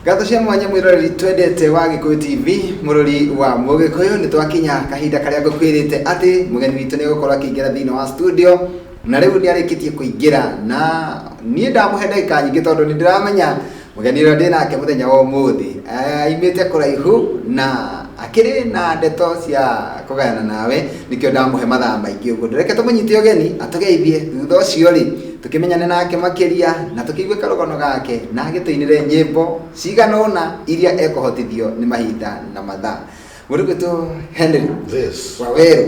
Gatho cia mwanya mwiroreri twendete wa Gikuyu TV murori wa Mugikuyu ni twakinya kahinda karia ngukwirite ati mugeni witu ni gukorwa akiingira thiini wa studio na riu ni arikitie kuingira na nie ndamuhe ndagika nyingi tondu ni ndiramenya mugeni ro ndinake muthenya wa umuthi aimite kuraihu na akiri na ndeto cia kugayana nawe nikio ndamuhe mathaa maingi uguo ndireke tumunyite ugeni atugeithie thutha ucio ri tukimenyane nake makiria na tukiigwe karogono gake na agituinire nyimbo ciganona iria ekohotithio ni mahinda na mathaa murikitu Henry Waweru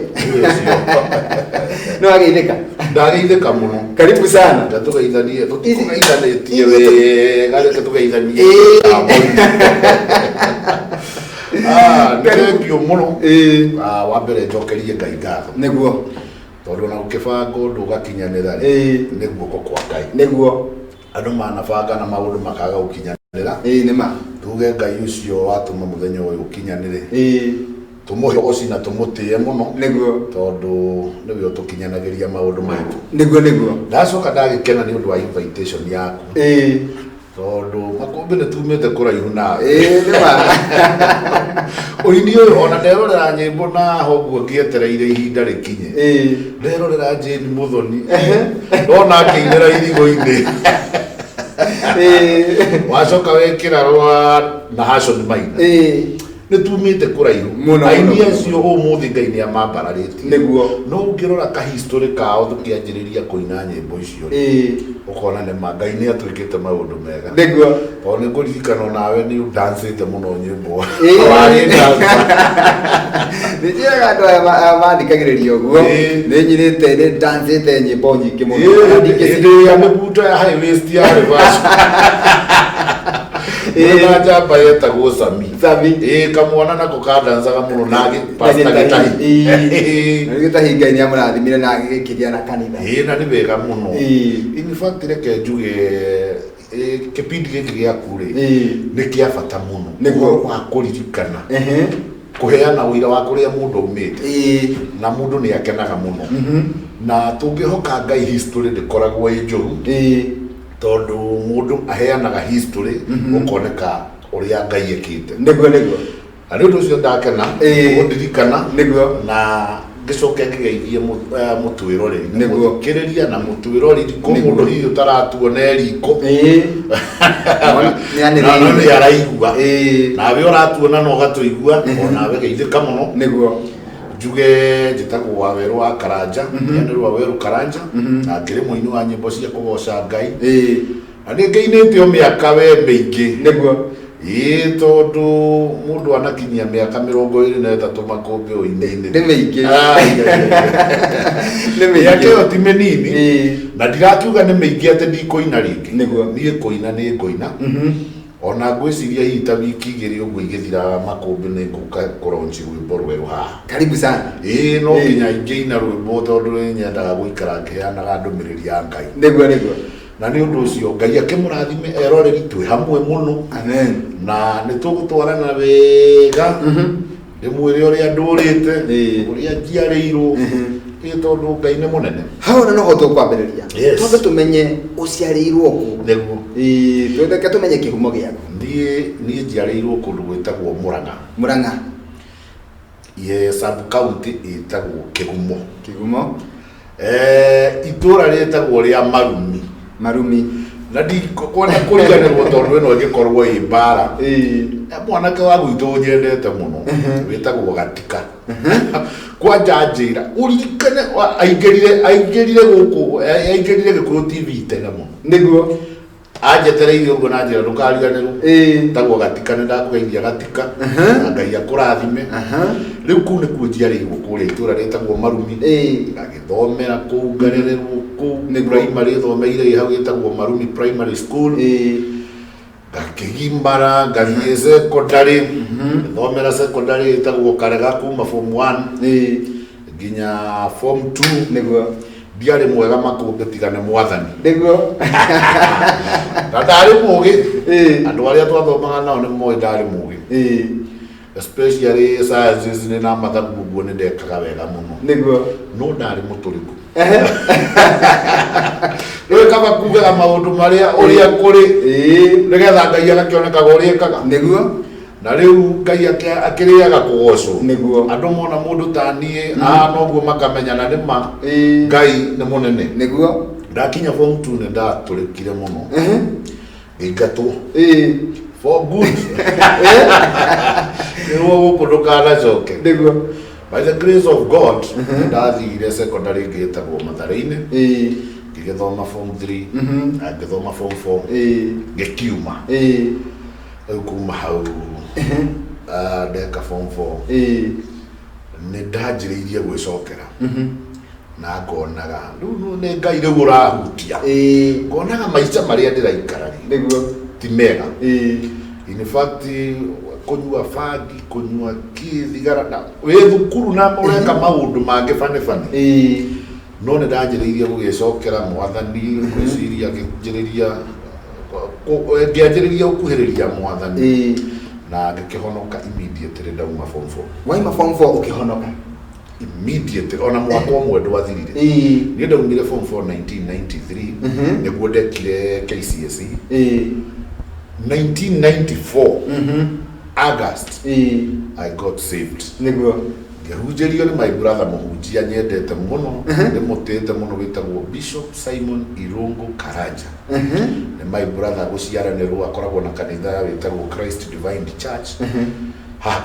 no ageithika ndageithika muno karibu sana ndatugeithanie tugeithanitie we gale tugeithanie nĩngio mũno wa mbere njokerie Ngai ngatho nĩguo tondu na ukibanga undu ugakinyanira ni guoko kwa Ngai nĩguo andu manabanga na maundu makaga gukinyanira nĩma tuge Ngai ucio watuma muthenya uyu ukinyanire tumuhe oci na tumutie muno nĩguo tondu niwe utukinyanagiria maundu maitu nĩguo ndacoka ndagikena ni undu wa invitation yaku tondu makumbi ni tumite kuraihu nawe nĩma uini uyu ona nderorera nyimbo na hoguo ngietereire ihinda rikinye nderorera Jane Muthoni ndona akĩinĩra irigo-inĩ wacoka wekĩra rwa na Hassan Maina nĩ tumĩte kũraihu aini acio ũmũthĩ Ngai nĩ amambararĩtie nĩguo no ũngĩrora ka history kao tũkĩanjĩrĩria kũina nyĩmbo icio ũkona nĩ Ngai nĩ atwĩkĩte maũndũ mega nĩguo o nĩ ngũririkana nawe nĩ ũdancĩte mũno nyĩmbo nĩ njĩraga andũ aya mandikagĩrĩria ũguo nĩ nyirĩte nĩ dancĩte nyĩmbo nyingĩ mũno ndĩrĩa mĩbuto ya high waist ya reverse na jamba yetagwo Sami kamwana nako kadansaga muno nagi pasta gitahi gitahi Ngai nĩ amũrathimire na agĩkĩria na kanitha na nĩ wega muno in fact reke njuge kipindi gĩkĩ gĩaku rĩ nĩ kĩa bata muno nĩguo wa kũririkana kuheana ũira wa kũrĩa mũndũ aumĩte na mũndũ nĩ akenaga muno na tũngĩhoka Ngai history ndĩkoragwo ĩ njũru tondu mundu aheanaga history ukoneka uria Ngai ekite nĩguo ari undu ucio ndakena ndirikana na ngicoke ngigeithie mutwiroreri nĩguo kiriria na mutwiroreri ko mundu hiyo taratuona riko nĩ araigua nawe uratuona no gatuigua onawe geithika muno nĩguo njuge njitagwo Waweru wa Karanja nĩ Waweru Karanja na ngĩrĩ mũini wa nyĩmbo cia kũgoca Ngai na nĩ ngĩinĩte o mĩaka we mĩingĩ nĩguo tondu mũndũ anakinyia mĩaka 23 makũmbĩ ũini-inĩ nĩ mĩingĩ mĩaka ĩyo ti mĩnini na ndirakiuga nĩ mĩingĩ atĩ ndikũina rĩngĩ niĩ kũina nĩ ngũina ona ngwĩciria hihi ta wiki igĩrĩ ũguo igĩthira makũmbĩ nĩ ngũka kũronci rwĩmbo rwerũ haha karibu sana no nginya ingĩina rwĩmbo tondu nyendaga gũikara ngĩheanaga ndũmĩrĩri ya Ngai nĩguo na nĩ ũndũ ũcio Ngai akĩmũrathime eroreri twĩ hamwe mũno amen na nĩ tũgũtwarana wega ndĩmwĩre ũrĩa ndũrĩte ũrĩa njiarĩirwo tondu Ngai nĩ mũnene hau no ho tũkwambĩrĩria tondu tũmenye ũciarĩirwo kũ nĩguo twendeke tũmenye kĩhumo gĩaku niĩ njiarĩirwo kũndũ gwĩtagwo Mũrang'a sub county ĩtagwo Kĩgumo itũra rĩtagwo rĩa Marumi na ndikona kũriganĩrwo tondu ĩno ĩngĩkorwo ĩ mbara mwanake wa gwitũ nyendete mũno wĩtagwo Gatika kwanja njĩra ũririkane aingĩrire gũkũ aingĩrire Gĩkũyũ TV tene mũno nĩguo anjetereire ũguo na njĩra ndũkariganĩrwo tagwo Gatika nĩ ndakũgeithia Gatika na Ngai akũrathime rĩu kũu nĩkuo njiarĩirwo kũrĩa itũra rĩtagwo Marumi ngagĩthomera kũu ngarererwo kũu primary thomeire hau gĩtagwo Marumi Primary School ngakĩgimbara ngathiĩ secondary thomera secondary ĩtagwo Karega kuma form 1 nginya form 2 nĩguo ndiarĩ mwega makũmbĩ tigane mwathani nĩguo na ndarĩ mũgĩ andũ arĩa twathomaga nao nĩ moĩ ndarĩ mũgĩ especially sciences ni na mathabu guo ni ndekaga wega muno niguo no ndari muturiku no kama kuga maundu maria uria kuri nigetha Ngai agakionekaga uria kaga niguo na riu Ngai akiriaga kugocwo niguo andu mona mundu tanie noguo makamenya na nima Ngai ni munene niguo ndakinya form 2 ne ndaturikire muno ngigatwo for good niwo gukundukana coke niguo by the grace of God ndathire secondary ngitagwo Mathare-ini ngigithoma form 3 ngithoma form 4 ngikiuma kuma hau ndeka form 4 ni ndanjiriirie gwicokera na ngonaga riu ni Ngai riu urahutia ngonaga maica maria ndiraikara niguo ti mega in fact kunyua fagi kunyua kithigara na we thukuru na ureka maundu mange fane no ne ndanjiriirie gugicokera mwathani gwiciria ngianjiriria ukuhiriria mwathani na ngikihonoka immediately ndauma form 4 waima form 4 ukihonoka immediately ona mwaka umwe ndwathirire ni ndaumire form 4 1993 niguo ndekire KCSE 1994 August I got saved niguo ngehunjirio ni my brother muhunjia nyendete muno ni mutete muno witagwo Bishop Simon Irungu Karanja ni my brother guciaranirwo akoragwo na kanitha witagwo Christ Divine Church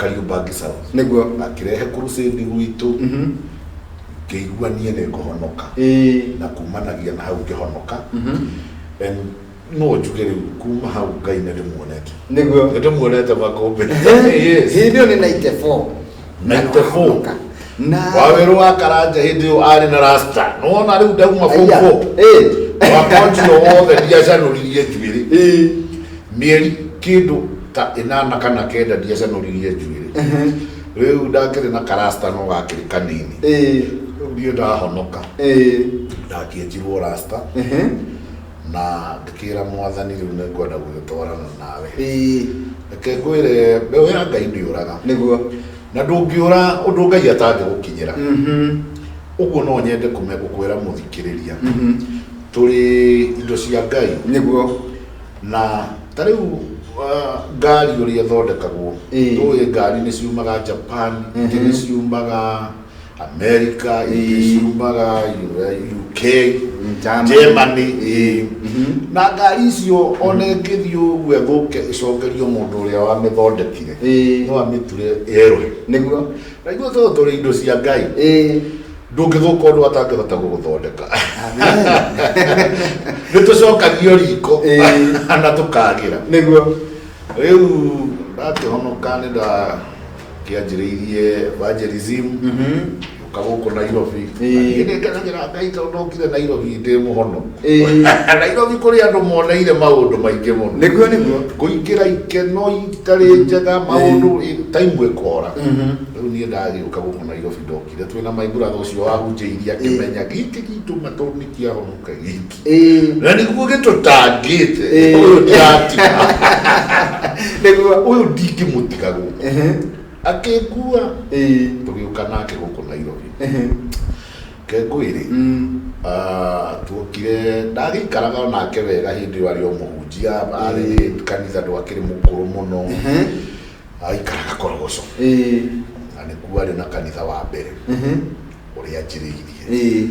Kariombangi South niguo akirehe crusade gwitu ngeigua nie ne ngohonoka na kumanagia na hau ngehonoka and no njuge riu kuma hau Ngai ne ndimuonete niguo ndimuonete makombe yes hindi ni 94 na waweru wa Karanja hindi yo ari na rasta nona riu ndauma form 4 wakonjio wothe ndiacanuririe njuiri mieri kindu ta inana kana kenda ndiacanuririe njuiri riu ndakiri na karasta no gakiri kanini ndio ndahonoka ndakienjirwo rasta na ndikira mwathani riu ne ngwenda gugitwarana nawe reke ngwire mbeu ya Ngai ndiuraga niguo na ndungiura undu Ngai atange gukinyira uguo no nyende kumegukwira muthikiriria turi indo cia Ngai niguo na tariu ngari uria thondekagwo tuye ngari ni ciumaga Japan ni ciumaga America ni ciumaga UK Germany na ngari icio one ngithio gwethuke icokerio mundu uria wa mithondekire no amiture erwe niguo na igua turi indo cia Ngai ndungithuka undu atangihota guthondeka nitucokagio riko na tukagira niguo riu ndakihonoka ni kianjiriirie evangelism ukaguko Nairobi ni nganagira Ngai tondu okire Nairobi ndi muhono Nairobi kuri andu moneire maundu maingi muno niguo kuingira ikeno itari njega maundu time ikora riu ni ndagi ukaguko Nairobi ndokire twina my brother ucio wahunjiirie akimenya giki gitu matoni kia honoka giki na niguo gitutangite uyu ndatika niguo uyu ndingimutigagu akegua tugiuka nake guko Nairobi kengwiri tuokire ndagikaraga nake wega hindi wari o muhunjia ari kanitha ndwakiri mukuru muno aikaraga korogoco na nikuo ari na kanitha wa mbere uria njiriirie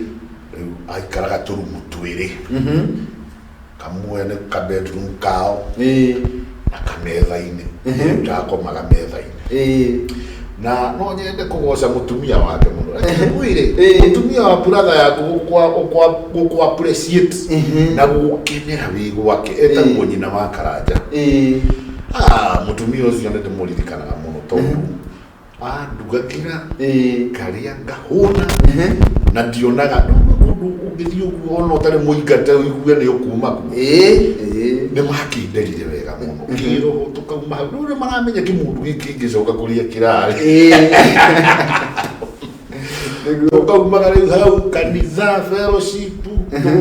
riu aikaraga turumu twiri kamwe ni ka bedroom kao na kametha-ini ndakomaga metha-ini na no nyende kugoca mutumia wake muno mwire mutumia wa brother yaku gukwa appreciate na gukenera wigo wake etagwo nyina wa Karanja mutumia ucio ndete muririkanaga muno tondu ndugakira karia ngahuna na ndionaga ungithio uguo ona utari muingate uigue ni ukuma ku ni makinderire wega muno kiro tukauma hau nure maramenya kimundu giki ngicoka kuria kirari tukauma riu hau kanitha fellowship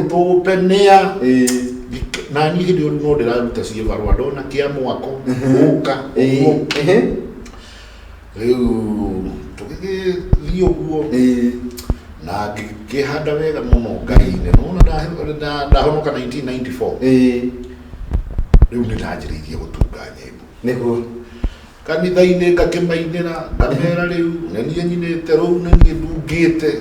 tupenea na ni hindi no ndiraruta cibarua ndona kia mwako uka uguo Riu tugithii uguo na ngikihanda wega muno Ngai-ini nona ndahonoka 1994 riu ni ndanjiriirie gutunga nyimbo niguo kanitha-ini ngakimainira ngamera riu nenie nyinite riu nenie ndungite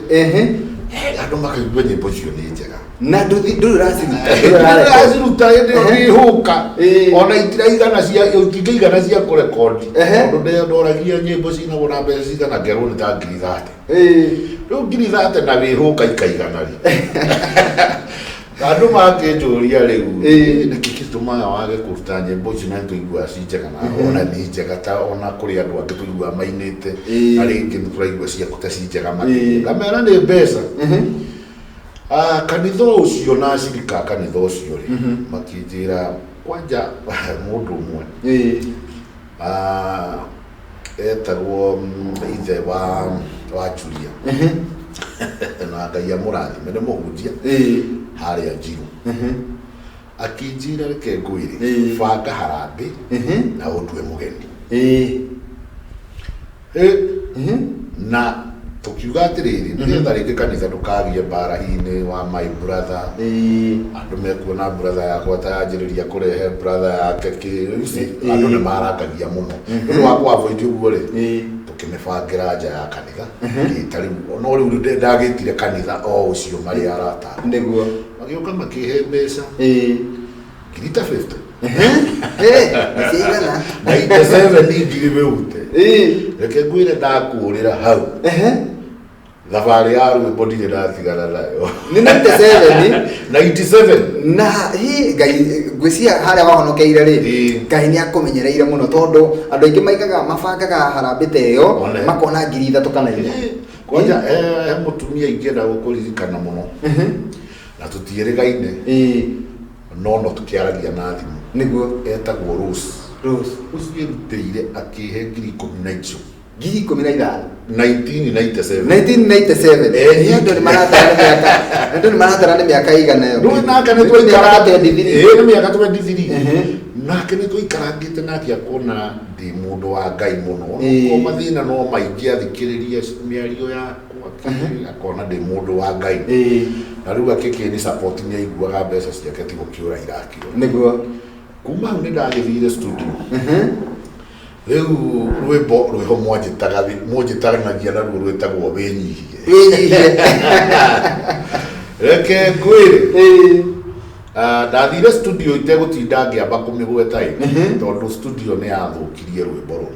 andu makaigua nyimbo cio ni njega na nduraciruta ndi huka ona itiraigana cia kurekodi tondu ndoragia nyimbo cinagwo na mbeca cigana ngerwo ni ta 30 riu 30 na wihuka ikaigana ri andu makinjuria riu niki gitumaga wage kuruta nyimbo icio na tuigua ci njega na ona ni njega ta ona kuri andu angi tuigua mainite na ringi ni turaigua ciaku ta ci njega makĩria ngamera ni mbeca kanitha ucio na cirika kanitha ucio ri makinjira kwanja mundu umwe etagwo ithe wa Julia na Ngai amũrathime nĩ mũhunjia harĩa Njiru akinjira reke ngwĩre banga harambĩ na ũndue mũgeni na tukiuga atiriri nigetha ringi kanitha ndukagie mbara-ini wa my brother andu mekuona brother yakwa tayanjiriria kurehe brother yake andu ni marakagia muno ndu wakwa avoid uguo ri tukimibangira nja ya kanitha gitari no riu ndagitire kanitha o ucio mari arata niguo magioka makihe mbeca kirita 50 ciigana 97 ngiri meute reke ngwire ndakurira hau thabarĩ ya rwĩmbo ndirĩ ndatigana nayo nĩ 97 na Ngai ngwĩcia harĩa wahonokeire rĩ Ngai nĩ akũmenyereire mũno tondũ andũ aingĩ maigaga mabangaga harambĩ ta ĩyo makona 3,000 kana 4 kwanja mũtumia ingĩenda gũkũririkana mũno na tũtiĩrĩgaine no tũkĩaragia na thimũ niguo etagwo Rose ũcio erutĩire akĩhe 15,000 1997 andu ni maratara ni miaka igana yo ndu nake ni twikarate nĩ miaka 23 nake ni twikarangite nake akona ndi mundu wa Ngai muno ko mathina no maingi athikiriria miario yakwa akona ndi mundu wa Ngai na riu akikini support ni aiguaga mbeca ciake ti gukiura irakio niguo kuma ni ndagithire studio riu rwĩmbo rwĩho mwanjĩtanagia naruo rwĩtagwo wĩnyihie reke ngwĩre ndathire studio itegũtinda ngĩamba kũmĩgweta tondũ studio nĩ yathũkirie rwĩmbo rũu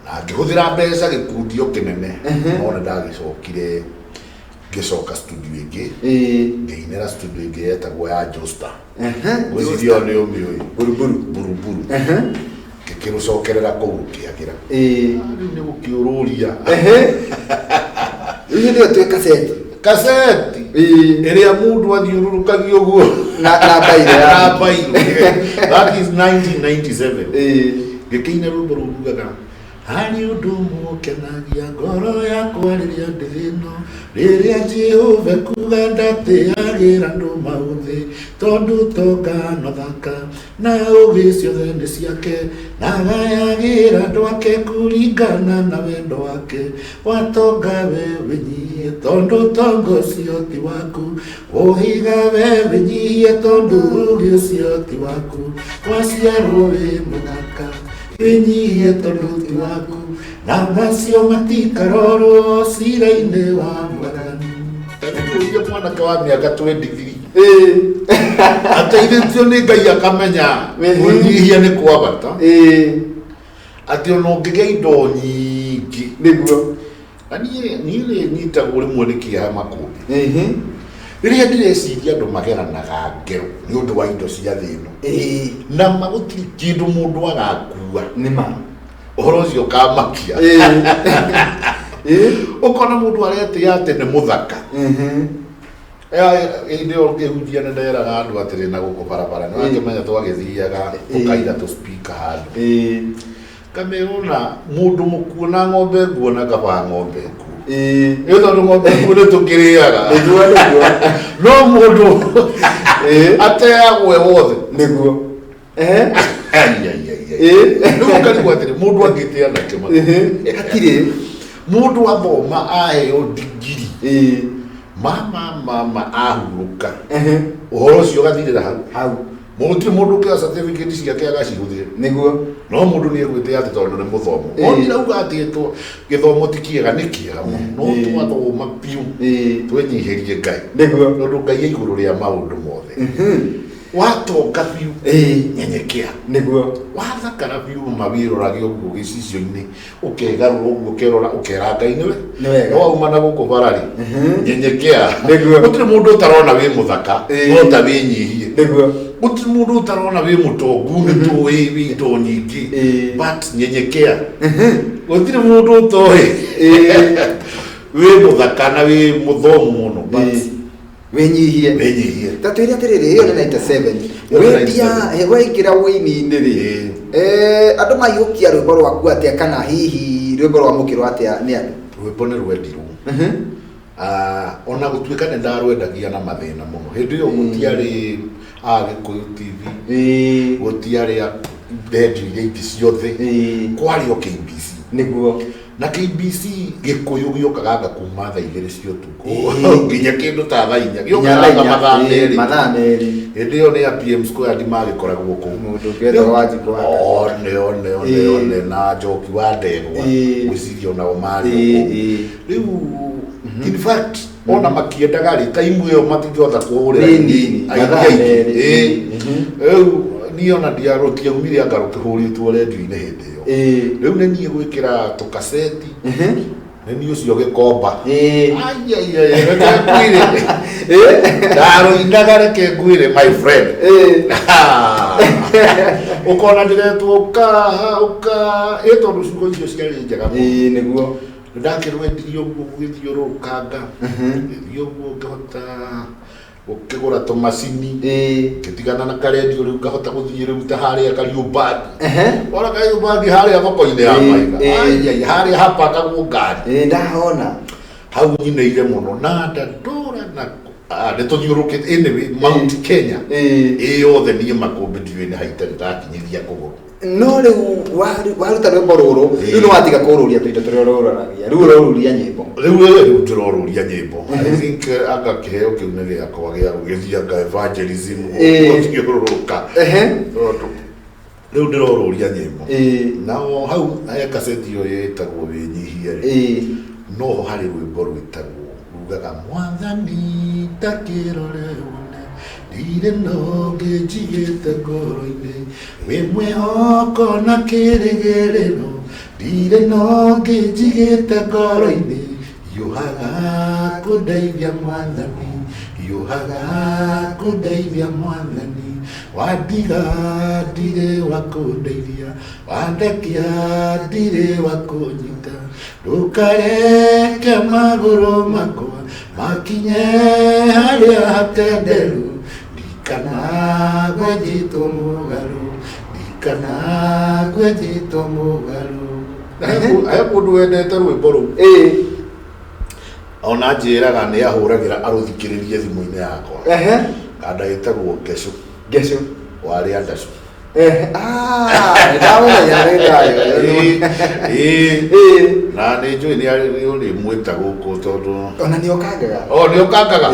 na ngĩhũthĩra mbeca gĩkundio kĩnene no nĩ ndagĩcokire ngĩcoka studio ĩngĩ ngĩinĩra studio ĩngĩ yetagwo ya Josta gwĩciria nĩ ũmĩũĩ buruburu kikirucokerera kuu kiagira riu ni gukiururia riu ndio twe kaseti iria mundu athiururukagia uguo na baile that is 1997 gikiina rumbo rugaga hani undu mukenagia ngoro yakwa riria ndithino riria Jehova kuga ndateagira andu mauthi tondu tongano thaka na ugi ciothe nĩ ciake na gayagira andu ake kuringana na wendo wake watonga we wĩnyihie tondu tongo ũcio ti waku ũhiga we wĩnyihie tondu ugi ũcio ti waku waciarwo wĩ mũthaka wĩnyihie tondu ti waku na macio matikarorwo cira-inĩ wa Mwathani uye mwanake wa miaka 23 ateithĩtio nĩ Ngai akamenya wĩnyihia nĩ kwa bata atĩ ona ũngĩgĩa indo nyingĩ niguo niĩ nyitagwo rĩmwe nĩ kĩeha makũmbĩ rĩrĩa ndĩreciria andũ mageranaga ngero nĩ ũndũ wa indo cia thĩ ĩno na magũtirĩ kĩndũ mũndũ agakua nĩma ũhoro ũcio ũkamakia ũkona mũndũ aretĩa atĩ nĩ mũthaka ĩndĩ ĩyo ngĩhunjia nĩ nderaga andũ atĩrĩ na gũkũ barabara nĩ wakĩmenya twagĩthiaga tũkaira tũspika handũ kamĩona mũndũ mũkuo na ng'ombe nguo na kaba ng'ombe nguo ĩyo tondũ ng'ombe nguo nĩ tũkĩrĩaga no mũndũ ateagwo wothe nĩguo Ndio karibu atire mundu angitia na kema. Hakire Mundu athoma aheo digiri. Mama ahuruka. Uhoro ucio gathirira hau. Mundu kia certificate ciake agacihuthire. Niguo. No mundu ni egwite ati tondu ni muthomo. Oni rauga ati githomo ti kiega ni kiega no twathoma piu. Twenyihirie Ngai. Niguo. Tondu Ngai e iguru ria maundu mothe. Watoka piu. Nyenyekea. Niguo. Wathakara piu mawiroragio guo gicicio-ini. Ukegarura uguo ukerora ukera Ngai niwe. No uma na guku barari. Nyenyekea. Niguo. Gutire mundu utarona wi muthaka. No ta winyihie. Niguo. Gutire mundu utarona wi mutongu ni tuwi wito nyingi. But nyenyekea. Gutire mundu utoe. Wi muthaka na wi muthomu muno. But wenyihie tatu iria tiriri iyo ni 97 wendia waingira wini-ini ri andu mayukia rwimbo rwaku atia kana hihi rwimbo rwa mukiro atia ni andu rwimbo ni rwendiru ona gutuika ni ndarwendagia na mathina muno hindi iyo gutiari Gikuyu TV gutiari radio iria ingi ciothe kwari o KBC niguo na KBC Gikuyu giokaga kuma thaa 2 cia utuku nginya kindu ta thaa 4 giokaga mathaa meri hindi yo ni ya PM Square magikoragwo ku mundu ngetho waji kwa one na Njoki wa Ndegwa gwiciria nao mari riu in fact ona makiendaga ri time iyo matingĩhota kuhurira nini niona ndiarotia umire angarukihuritwo radio-ini hindi iyo riu ni nie gwikira tukaseti ni ucio gikomba ndaro indagare ke ngwire my friend ukona ndiretwo uka etondu ciugo icio ciari njega niguo ndakirwendirio guo githiurukanga githio ngihota ukigura tumacini gitigana na karedio riu ngahota guthie riu ta haria Kariubangi ora Kariubangi haria thoko-ini ya Maiga haria hapaka ngari ndahona hau nyineire muno na ndandora na ndituthiurukite anyway Mount Kenya yothe nie makumbi ndiwini haita ndakinyithia kuguru no riu waruta rwimbo ruru riu ni watiga kururia tuindo turia ruraragia riu ururia nyimbo riu ndiroruria nyimbo I think anga kiheo kiu ni giakwa gia gugithianga evangelism guthiururuka riu ndiroruria nyimbo nao hau aya kaseti yo yetagwo winyihie no hari rwimbo rwitagwo rugaga Mwathani takirore ndire noge njigite ngoro-ini wi mwihoko na kirigerero ndire noge njigite ngoro-ini yuhaga kundeithia Mwathani yuhaga kundeithia Mwathani wandiga ndire wa kundeithia wandekia ndire wa kunyita ndukareke maguru makwa makinye haria hatenderu kana gwejito mugaru kana gwejito mugaru aya mundu wendete rwimbo ru ona njiraga ni ahuragira aruthikiririe thimu-ini yakwa kanda itagwo Ngecu wari andacu ndamenya na nĩ njũĩ nĩ ũrĩ mwĩta gũkũ tondũ ona nĩ okangaga nĩ okangaga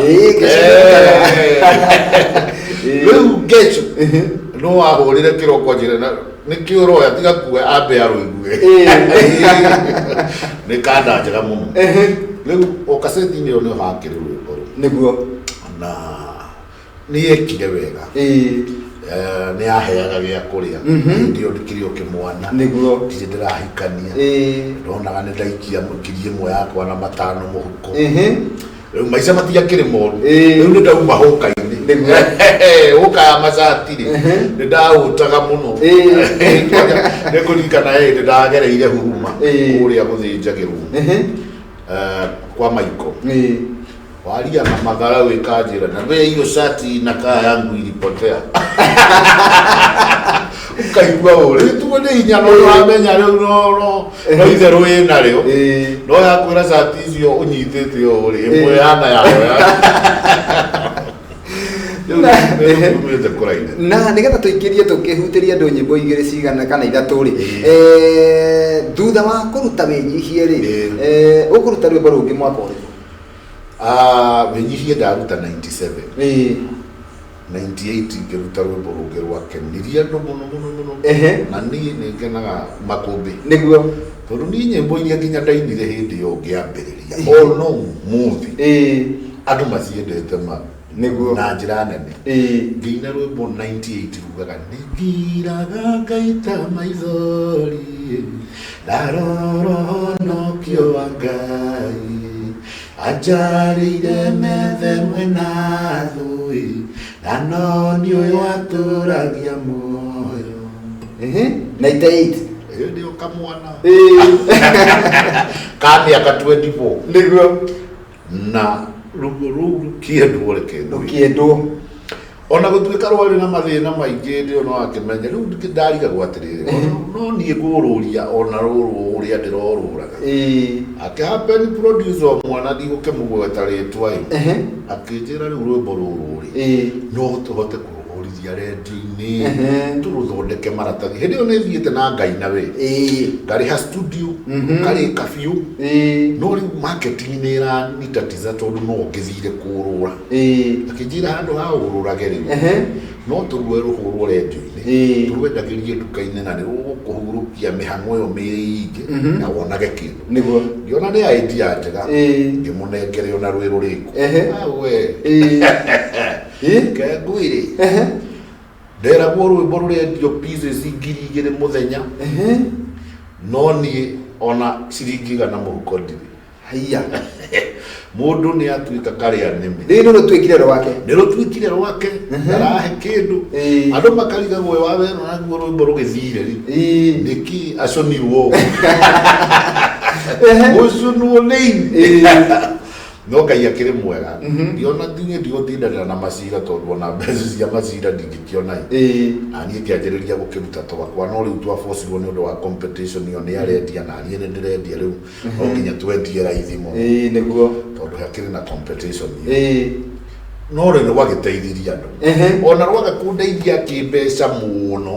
rĩu Ngecu no ahũrĩre kĩroko njĩre nĩ kĩũroya tiga kuwe ambe arũigue nĩ kanda njega mũno rĩu o kaseti-inĩ ĩyo nĩ ũhakĩrĩ rwĩmbo rũu nĩguo na nĩ ekire wega nĩ aheaga gĩa kũrĩa ndio ndikiri okimwana niguo ndire ndirahikania ndonaga nĩ ndaikia mũkirie ĩmwe yakwa na matano mũhuko rĩu maica matiakĩrĩ moru rĩu nĩ ndauma hũka-inĩ hũka ya macati-rĩ nĩ ndahũtaga mũno nĩ kũririkana nĩ ndagereire Huruma ũrĩa gũthĩnjagĩrwo kwa Maiko waria na madhara wikanjira na wewe hiyo shati inakaa yangu ilipotea ukaigua uri tuone inya no wamenya riu no itherũ ina rio no yakwira shati icio unyitite uri imwe yana yayo Nĩrũmĩte kũraihu. Na nĩgetha tũingĩrie tũkĩhutĩria andũ nyĩmbo igĩrĩ cigana kana ithatũ rĩ, thutha wa kũruta Wĩnyihie rĩ, ũkũruta rwĩmbo rũngĩ mwaka ũrĩkũ? Wĩnyihie ndaruta 97. 98 ngĩruta rwĩmbo rũngĩ rwakenirie andũ mũno na niĩ nĩngenaga makũmbĩ nĩguo tondũ niĩ nyĩmbo iria nginya ndainire hĩndĩ ĩyo ngĩambĩrĩria no mũthĩ andũ maciendete nĩguo na njĩra nene ngĩina rwĩmbo 98 rugaga nĩngiraga ngaita maithori ndarora ũhonokio wa Ngai ajarĩire methe mwena thũĩ na no nĩ ũyũ atũragia muoyo 98 ndio kamwana ka mĩaka 24 nĩguo na rũrũ kĩendwo reke ona gũtuĩka rwarĩ na mathĩna maingĩ ndio no akĩmenya rĩu ndariga gwatirĩrĩ no niĩ ngũrũria ona rũrũ ũrĩa ndĩrorũraga akĩhappen producer wa mwana ndigũkĩmũgweta rĩtwa akĩnjĩra rĩu rwĩmbo rũrũ no tũhote kũrũrithia redio-inĩ tũrũthondeke maratathi hĩndĩ ĩyo nĩthiĩte na Ngai na we ngarĩha studio ngarĩka biũ no rĩu marketing nĩ ĩranitatiza tondũ no ngĩthire kũrũra akĩnjĩra handũ ha ũrũrage rĩu no tũrue rũhũrwo redio-inĩ tũrwendagĩrie nduka-inĩ na nĩrũgũkũhurũkia mĩhang'o ĩyo mĩingĩ na wonage kĩndũ nĩguo ngĩona nĩ idea njega ngĩmũnengere ona rwĩ rũrĩkũ we kengwĩrĩ nderagwo rwĩmbo rũrendio pieces 2,000 mũthenya no niĩ ona ciringi 100 mũhuko ndirĩ haiya mũndũ nĩ atuĩka karĩa nĩme rĩu rũtuĩkire rwake nĩrũtuĩkire rwake ndarahe kĩndũ andũ makarigagwo wa weno naguo rwĩmbo rũgĩthire nĩki aconirwo ũconwo nĩ no Ngai akĩrĩ mwega ndiona ndigũtindanĩra na macira tondũ ona mbeca cia macira ndingĩkĩona na niĩ ngĩanjĩrĩria gũkĩruta twakwa no rĩu twaforcirwo nĩ ũndũ wa competition ĩyo nĩ arendia na niĩ nĩndĩrendia rĩu no nginya twendie raithi mũno nĩguo tondũ hakĩrĩ na competition no rĩu nĩ gwagĩteithirie andũ ona rwaga kũndeithia kĩmbeca mũno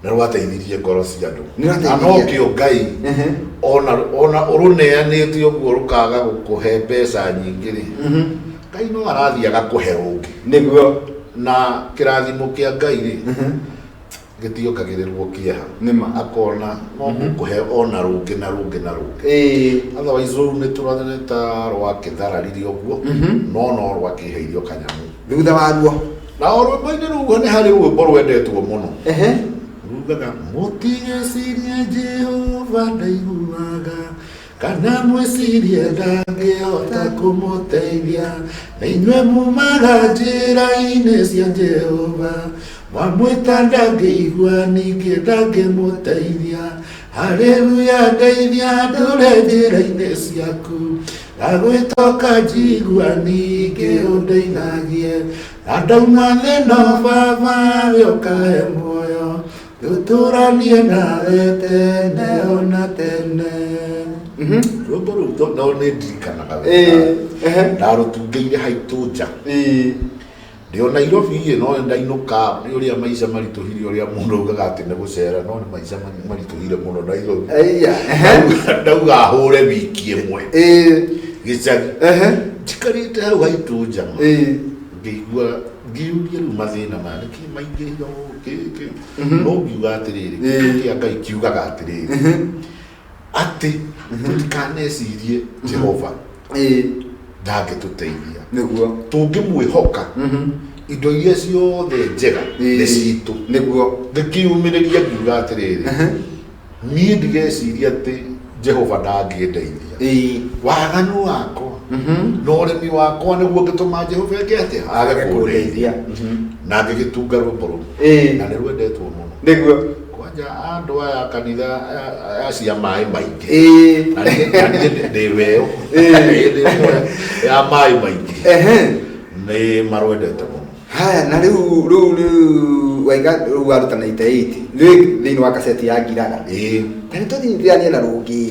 na rwateithirie ngoro cia andũ na no kĩo Ngai ona ũrũneanĩte ũguo rũkaga gũkũhe mbeca nyingĩ rĩ Ngai no arathiĩ agakũhe rũngĩ nĩguo na kĩrathimo kĩa Ngai rĩ gĩtiokagĩrĩrwo kĩeha akona no gũkũhe ona rũngĩ na rũngĩ na rũngĩ otherwise rũu nĩ tũrathene ta rwakĩthararirie ũguo no rwakĩheirio kanyamũ thutha waruo na rwĩmbo-inĩ rũu nĩ harĩ rwĩmbo rwendetwo mũno rugaga mũtigecirie Jehova ndaiguaga kana mwĩcirie ndangĩhota kũmũteithia na inyuĩ mumaga njĩra-inĩ cia Jehova mwamwĩta ndangĩigua ningĩ ndangĩmũteithia haleluya ndeithia ndũre njĩra-inĩ ciaku ndagwĩtoka njigua ningĩ ũndeithagie na ndauma thĩno baba ũkahe muoyo tũtũranie nawe tene ona tene rwĩmbo rũu no nĩ ndirikanaga ndarũtungĩire haitũ nja ndĩ o Nairobi no ndainũka nĩ ũrĩa maica maritũhire ũrĩa mũndũ augaga atĩ nĩ gũcera no nĩ maica maritũhire mũno Nairobi ndauga hũre wiki ĩmwe gĩcagi njikarĩte hau haitũ nja ngĩigua ngiuria rĩu mathĩna manĩkĩ maingĩ no ngiuga atĩrĩrĩ kĩa Ngai kiugaga atĩrĩrĩ atĩ tũtikanecirie Jehova ndangĩtũteithia nĩguo tũngĩmwĩhoka indo iria ciothe njega nĩ citũ nĩguo ngĩkiumĩrĩria ngiuga atĩrĩrĩ niĩ ndigeciria atĩ Jehova ndangĩndeithia waganu wakwa no ũremi wakwa nĩguo ngĩtũma Jehova age kũndeithia na ngĩgĩtunga rwĩmbo rũu na nĩ rwendetwo mũno nĩguo kwanja andũ aya kanitha acia maĩ maingĩ na ndĩ weo ya maĩ maingĩ nĩ marwendete mũno haya na rĩu waiga rĩu waruta 98 thĩinĩ wa kaseti ya Ngiraga na nĩ tũthiithania na rũngĩ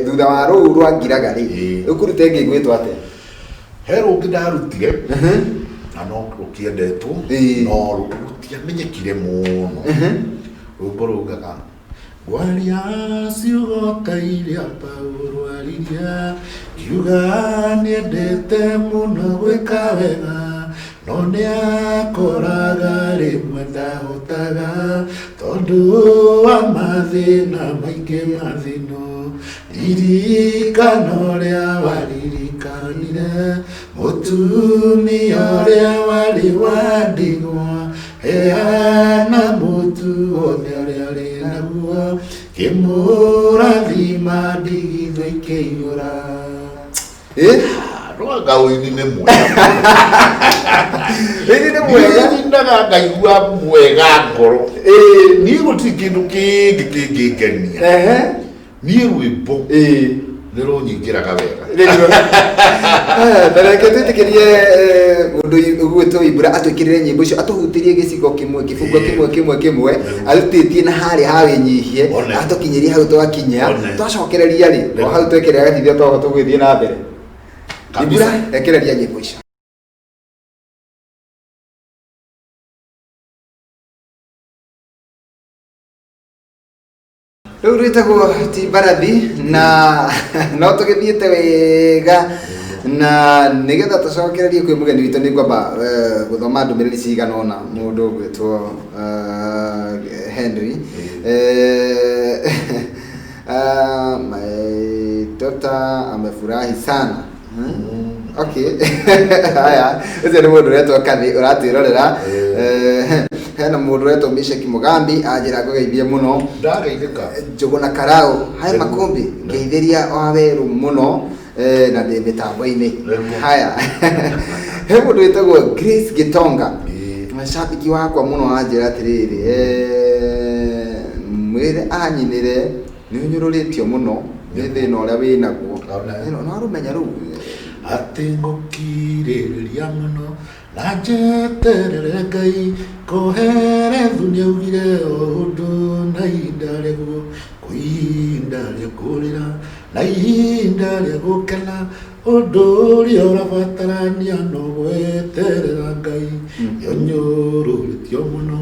thutha wa rũu rwa Ngiraga rĩ ũkũrute ĩngĩ ĩgwĩtwo atĩa he rũngĩ ndarutire ano rukiendetwo no rutiamenyekire muno rwimbo rugaga gwaria ciugo ta iria Paulo ariria kiuga niendete muno gwika wega no niakoraga rimwe ndahotaga tondu wa mathina maingi mathino iririkano ria waririkanire mutumia uria wari wandigwa heana mutu wothe uria ri naguo kimurathima ndigitho ikĩiyũra rwaga ũini nĩ mwega Ini nĩ mwega ndaga ngaigua mwega ngoro niĩ gũtirĩ kĩndũ kĩngĩ kĩngĩngenia niĩ rwĩmbo nĩ rũnyingĩraga wega Tareke twĩtĩkĩrie mũndũ ũgwĩtwo Ibura atwĩkĩrĩre nyĩmbo icio atũhutĩrie gĩcigo kĩmwe kĩbungo kĩmwe arutĩtie na harĩa hawĩnyihie atũkinyĩrie hau twakinya twacokereria rĩ o hau twekĩrĩra gatithio twaho tũgwĩthiĩ na mbere Ibura ekereria nyĩmbo icio Rĩu rwĩtagwo ti mbarathi na no tũgĩthiĩte wega na nĩgetha tũcokererie kwĩ mũgeni witũ nĩ ngwamba gũthoma ndũmĩrĩri cigana ũna mũndũ ũgwĩtwo Henry my daughter amefurahi sana okay haya ũcio nĩ mũndũ ũretwo Kathi ũratwĩrorera hena mũndũ ũretwo Meshaki Mugambi anjĩra ngũgeithie mũno ndageithĩka Njũgũna Karau hai Makumbi ngeithĩria wawerũ mũno na ndĩ mĩtambo-inĩ haya he mũndũ wĩtagwo Grace Gitonga mashabiki wakwa mũno anjĩra atĩrĩrĩ mwĩre anyinĩre nĩ ũnyũrũrĩtio mũno nĩ thĩna ũrĩa wĩnaguo no arũmenya rĩu atĩ ngũkirĩrĩria mũno na njeterere Ngai kũherethu nĩaugire o ũndũ na ihinda rĩguo kwĩ ihinda rĩa kũrĩra na ihinda rĩa gũkena ũndũ ũrĩa ũrabatarania no gweterera Ngai ũnyũrũrĩtio mũno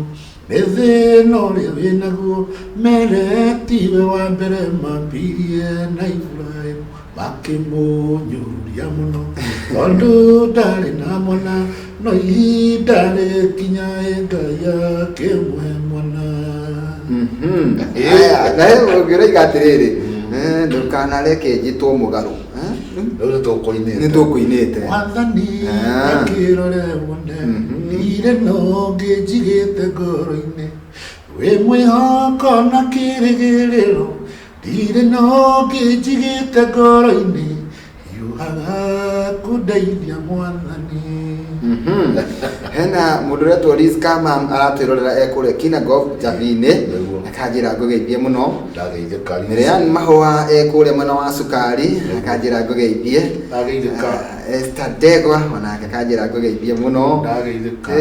nĩ thĩna ũrĩa wĩnaguo meretiwe wa mbere mambirie na Iburahĩmu makĩmũnyũrũria mũno tondũ ndarĩ na mwana no ihinda rĩkinya Ngai akĩmũhe mwana nawe ũngĩroiga atĩrĩrĩ ndũkanareke njĩtwo mũgarũ rĩu nĩ tũkũinĩte Mwathani akĩrore wone ndirĩ no ngĩnjigĩte ngoro-inĩ wĩ mwĩhoko na kĩrĩgĩrĩro ndirĩ no ngĩnjigĩte ngoro-inĩ hiũhaga kũndeithia Mwathani hena mũndũ ũretwo Liz Kama aratwĩrorera ekũrĩa Kinangop Javinĩ akanjĩra ngũgeithie mũno ndageithĩka Miriam Mahũa ekũrĩa mwena wa Cukari akanjĩra ngũgeithie ndageithĩka Esther Ndegwa onake akanjĩra ngũgeithie mũno ndageithĩka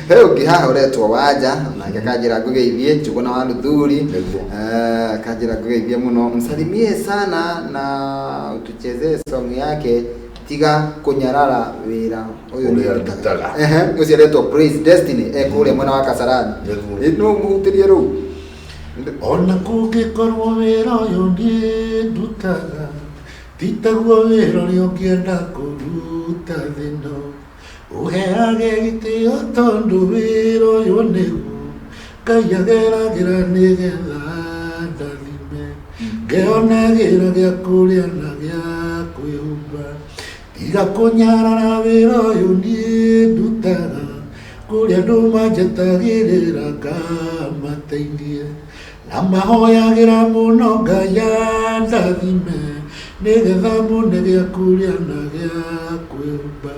he ũngĩ haha ũretwo Wanja onake akanjĩra ngũgeithie Njũgũna wa Luthuri akanjĩra ngũgeithie mũno msalimie sana na utuchezee song yake tiga kunyarara wira uyu ni ndutaga ucio retwo Praise Destiny ekũrĩa mwena wa Kasarani no mũhutĩrie rĩu ona kũngĩkorwo wĩra ũyũ ndutaga titaguo wĩra ũrĩa ũngĩenda kũruta thĩno ũheage gĩtĩo tondũ wĩra ũyũ nĩguo Ngai ageragĩra nĩgetha ndathime ngeonagĩra gĩa kũrĩa na gĩa kwĩhumba tiga kũnyarara wĩra ũyũ niĩ ndutaga kũrĩa andũ manjetagĩrĩra ngamateithie na mahoyagĩra mũno Ngai andathime nĩgetha mone gĩa kũrĩa na gĩa kwĩhumba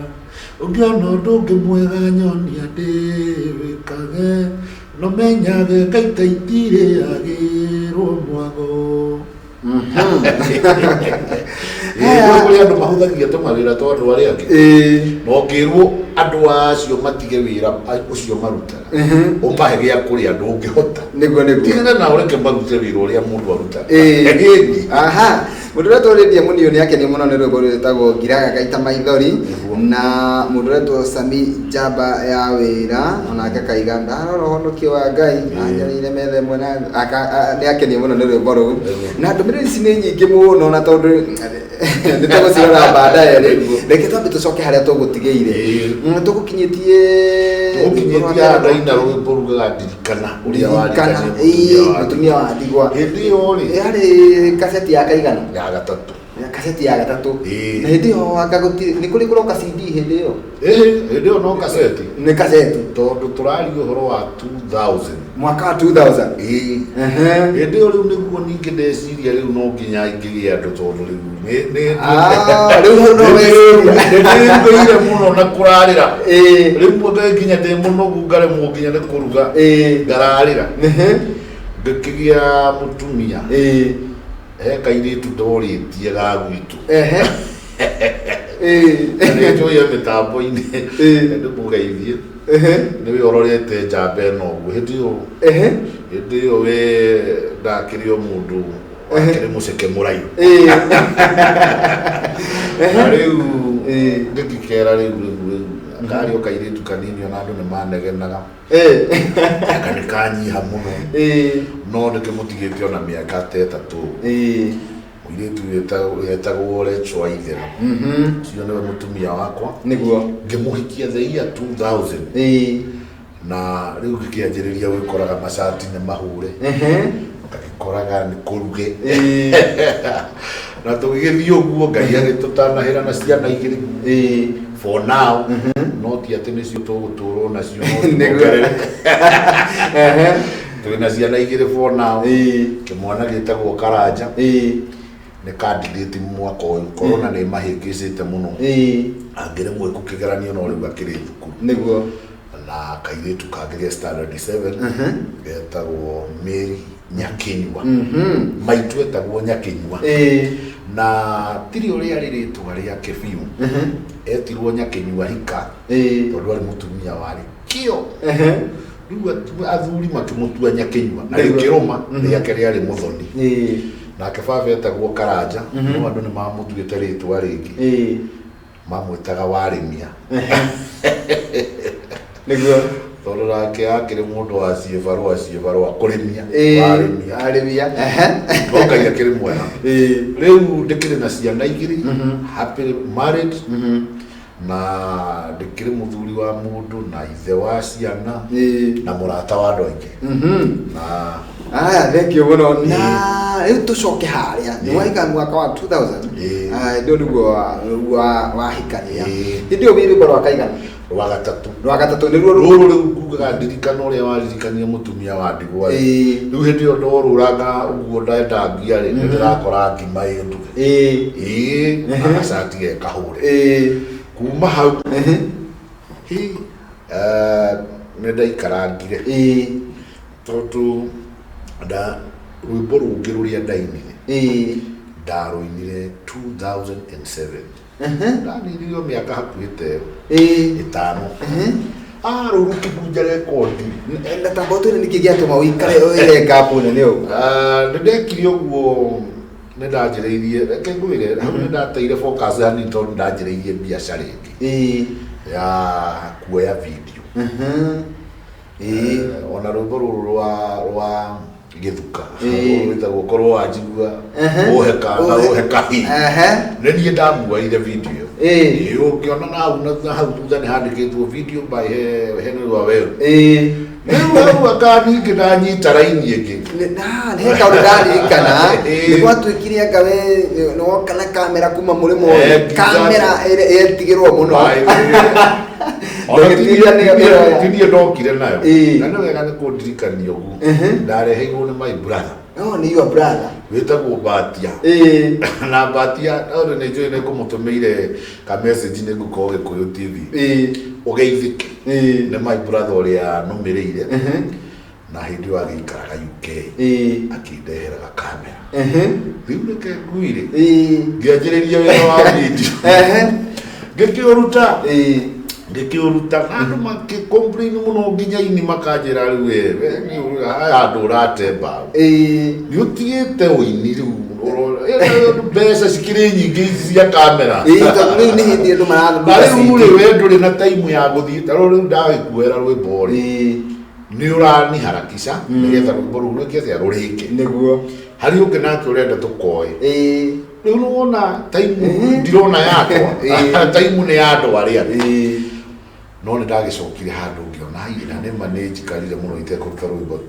ũngĩona ũndũ ũngĩ mwega nyonia ndĩwĩkage no menyage Ngai ta itirĩagĩrwo mwago kũrĩ andũ mahũthagia tũmawĩra twa andũ arĩa angĩ no ngĩrwo andũ acio matige wĩra ũcio marutaga ũmahe gĩa kũrĩa ndũngĩhota nĩguo tigana nao reke marute wĩra ũrĩa mũndũ arutaga Mudura tũrĩthie mũnio nĩ akenia mũno nĩ rwĩmbo rwĩtagwo Ngiraga Gaita Maithori na mudura tũ Sami Jamba ya wĩra onake kaiga ndarora honokio wa Ngai anjarĩire metha ĩmwe na nĩ akenia mũno nĩ rwĩmbo rũu na ndũmĩrĩri ici nĩ nyingĩ mũno na tondũ nĩ tũgũciona baadaye reke twambe tũcoke harĩa tũgũtigĩire tũgũkinyĩtie ndaina rwĩmbo rugaga ndirikana ũrĩa warikania mũtumia wa ndigwa hĩndĩ ĩyo rĩ yarĩ kaseti ya kaigana ya gatatũ kaseti ya gatatũ na hĩndĩ ĩyo wangagũti nĩ kũrĩ kũroka CD hĩndĩ ĩyo hĩndĩ ĩyo no kaseti nĩ kaseti tondũ tũraria ũhoro wa 2000 mwaka wa 2000 hĩndĩ ĩyo rĩu nĩguo ningĩ ndeciria rĩu no nginya ingĩgĩa andũ tondũ rĩu rĩu no nĩngĩire mũno na kũrarĩra rĩmwe nginya ndĩ mũnogu ngaremwo nginya nĩ kũruga ngararĩra ngĩkĩgĩa mũtumia he kairĩtu ndorĩtie ga gwitũ nĩnjũĩ mĩtambo-inĩ ndĩmũgeithie nĩwe ũrorete njamba ĩno ũguo hĩndĩ ĩyo we ndakĩrĩ o mũndũ wakĩrĩ mũceke mũraihu na rĩu ngĩkĩkera rĩu karĩ o kairĩtu kanini ona andũ nĩmanegenaga aka nĩkanyiha mũno no ndĩkĩmũtigĩte ona mĩaka ta 3 mũirĩtu wetagwo Rachel Waithera ũcio nĩwe mũtumia wakwa nĩguo ngĩmũhikia the year 2000 na rĩu ngĩkĩanjĩrĩria gwĩkoraga macati nĩ mahũre ngagĩkoraga nĩ kũruge na tũgĩgĩthiĩ ũguo Ngai agĩtũtanahĩra na ciana igĩrĩ for now no ti atĩ nĩcio tũgũtũrwo nacio twĩna ciana igĩrĩ for now kĩmwana gĩtagwo Karanja nĩ candidate mwaka ũyũ corona nĩ mahĩngĩcĩte mũno angĩremwo gũkĩgeranio no rĩu akĩrĩ thukuru nĩguo na kairĩtu kangĩgĩa standard 7 getagwo Mary Nyakinyua maitũ etagwo Nyakinyua na tiri ũrĩa rĩrĩtwa rĩake biũ etirwo Nyakinyua hika tondũ arĩ mũtumia warĩ kĩo rĩu athuri makĩmũtua Nyakinyua na rĩkĩrũma rĩake rĩarĩ Mũthoni nake baba etagwo Karanja no andũ nĩ mamũtuĩte rĩtwa rĩngĩ mamwĩtaga Warĩmia nĩguo tondũ nake akĩrĩ mũndũ wa ciĩbarũa kũrĩmia Warĩmia no Ngai akĩrĩ mwega rĩu ndĩkĩrĩ na ciana igĩrĩ happily married na ndĩkĩrĩ mũthuri wa mũndũ na ithe wa ciana na mũrata wa andũ aingĩ na thank you mũno na rĩu tũcoke harĩa nĩ wahika mwaka wa 2000 ndio nĩguo wahikania hĩndĩ ĩyo wĩrĩmbo rwa kaigana rwa gatatũ nĩruo rĩu ngugaga ndirikana ũrĩa waririkania mũtumia wa ndigwa rĩu hĩndĩ ĩyo ndorũraga ũguo ndenda mbia rĩ nĩndĩrakora ngima ĩnduge na gacati gekahũre kuma hau nĩndaikarangire tondũ rwĩmbo rũngĩ rũrĩa ndainire ndarũinire 2007 ndaniririo mĩaka hakuhĩ ta ĩtano rũu rũkĩbunja rekondi na tambo tũrĩ nĩkĩ gĩatũma ũikare wĩre ngapu nene ũguo nĩndekire ũguo nĩndanjĩrĩirie reke ngwĩre hau nĩndateire focus hanini tondũ nĩndanjĩrĩirie biacara ĩngĩ ya kuoya video ona rwĩmbo rũrũ rwa gĩthuka rwĩtagwo korwo wanjigua ũhekanga ũhekahi nĩ niĩ ndamuoire video ũngĩona na hau thutha nĩ handĩkĩtwo video by Henry Waweru rĩu akaningĩ ndanyita raini ĩngĩ nĩ kaũndũ ndaririkana nĩ gwatuĩkire anga we nĩwoka na kamera kuma mũrĩmo kamera yetigĩrwo mũno tinie ndokire nayo na nĩ wega nĩ kũndirikania ũguo ndareheirwo nĩ my brother nĩ your brother wĩtagwo Mbatia na Mbatia nĩ njũĩ nĩ kũmũtũmĩire ka message nĩ ngũkorwo Gĩkũyũ TV ũgeithĩke nĩ my brother ũrĩa nũmĩrĩire na hĩndĩ ĩyo agĩikaraga UK akĩndeheraga kamera rĩu reke nguire ngĩanjĩrĩria wĩra wa video ngĩkĩũruta na andũ makĩcomplain mũno nginya ini makanjĩra rĩu handũ ũrate mbaũ nĩ ũtigĩte ũini rĩu besa sikire nyingi cia kamera tondu ni hindi andu bari ule wendo ri na time ya guthii taro ri ndagikuera rwimbo ri ni urani harakisha nigetha rwimbo ru rwikete rurike niguo hari ungi nake urenda tukoe riu nuona time ndirona yakwa time ni andu aria no ni ndagicokire handu ngiona ina ni manage karire muno itekuruta rwimbo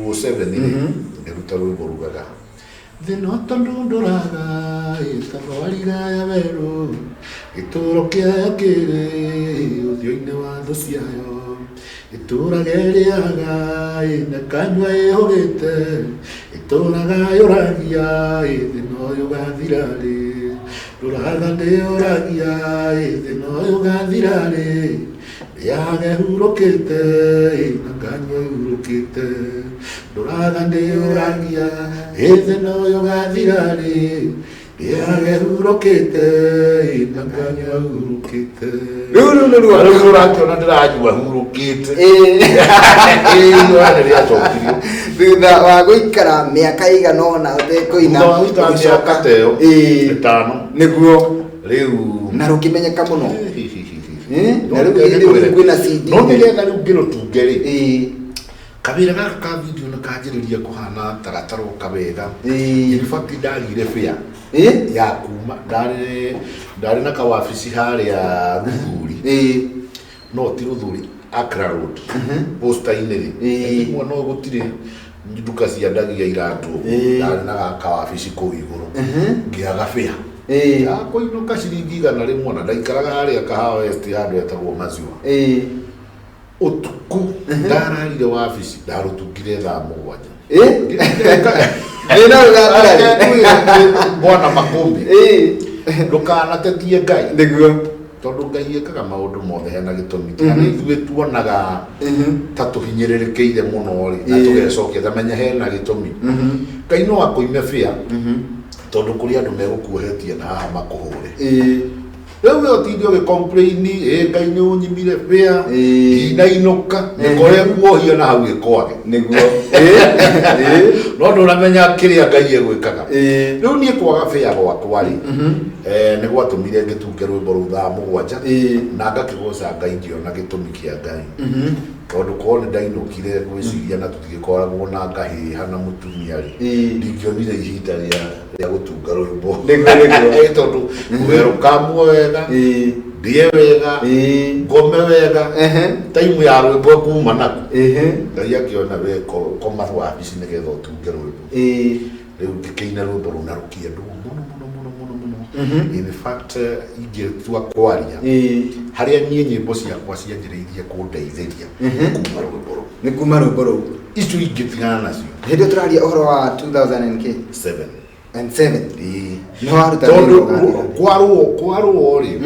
27 ni ruta rwimbo rugaga thinoto ndunduraga itarwariga ya weru ituro kia kiri uthio-ini wa thu ciayo ituraga iriaga ina kanywa ihugite ituraga yuragia thino yugathirari ruraga ndiyuragia thino yugathirari yage hurukite ina kanywa hurukite ruraga ndiyuragia thino yugathirari yage hurukite ina kanywa hurukite riu urakiona ndiranyua hurukite thutha wa guikara miaka igana ona utekuina gucoka teo itano niguo riu na rukimenyeka muno na riu kwina CD no nigetha riu ngirutunge ri kabira gaka ka video na kanjiriria kuhana tarataro kabega in fact ndagire fia ya kuma ndari na kawafici haria Ruthuri no ti Ruthuri Accra Road posta-ini ri mwana gutire nduka cia ndagia iratu ndari na kawafici kuu iguru ngiaga fia ya kuinuka ciringi igana rimwe na ndaikaraga haria Kahawa West handu etagwo Maziwa utuku ndararire wabici ndarutungire thaa mugwanja bwana Makumbi ndukanatetie Ngai niguo tondu Ngai ekaga maundu mothe hena gitumi kana ithuĩ tuonaga ta tuhinyĩrĩrĩkĩire muno ri na tugecokia tamenya hena gitumi Ngai no akuime bia tondu kuri andu megukuohetie na haha makuhure riu otinde ugicomplain Ngai ni unyimire bia inainuka nikore kuohia na hau ikwage niguo no nduramenya kiria Ngai egwikaga riu nie kwaga bia gwakwa ri ni gwatumire ngitunge rwimbo ru thaa mugwanja na ngakigoca Ngai ngiona gitumi kia Ngai tondu korwo ni ndainukire gwiciria na tutigikoragwo na ngahiha na mutumia ri ndingionire ihinda ria gutunga rwimbo tondu werukamu wega ndie wega ngome wega time ya rwimbo kuma naku Ngai akiona we koma wabici nigetha utunge rwimbo riu ngikĩina rwimbo ru na rukie ndu in fact ingĩtua kwaria haria niĩ nyĩmbo ciakwa cianjĩrĩirie kũndeithĩria kuma rwĩmbo rũu nĩ kuma rwĩmbo rũu icio ingĩtigana nacio hĩndĩ tũraria ũhoro wa 2007 no waruta tondu kwarwo ri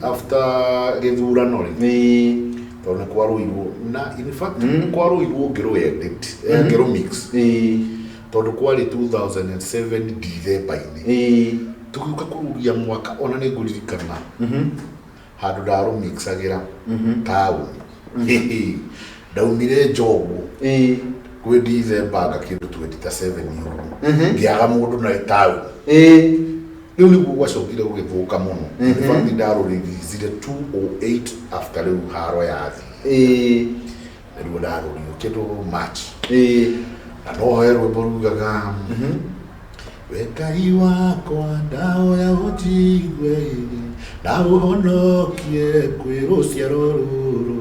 after githurano ri tondu kwarũirwo na in fact kwarũirwo ngĩrũ edit ngĩrũ mix tondu kwari 2007 December-ini tugiuka kurugia mwaka ona ni nguririkana handu ndarumixagira tauni ndaumire Njogu kwi December ngakindu 27 euro ngiaga mundu na tauni riu niguo gwacokire gugithuka muno bandi ndarurigizire 208 after riu haro yathi riu ndarurio kindu March na no rwimbo rugaga we Ngai wakwa ndahoya ũnjigwe na ũhonokie kwĩ rũciaro rũrũ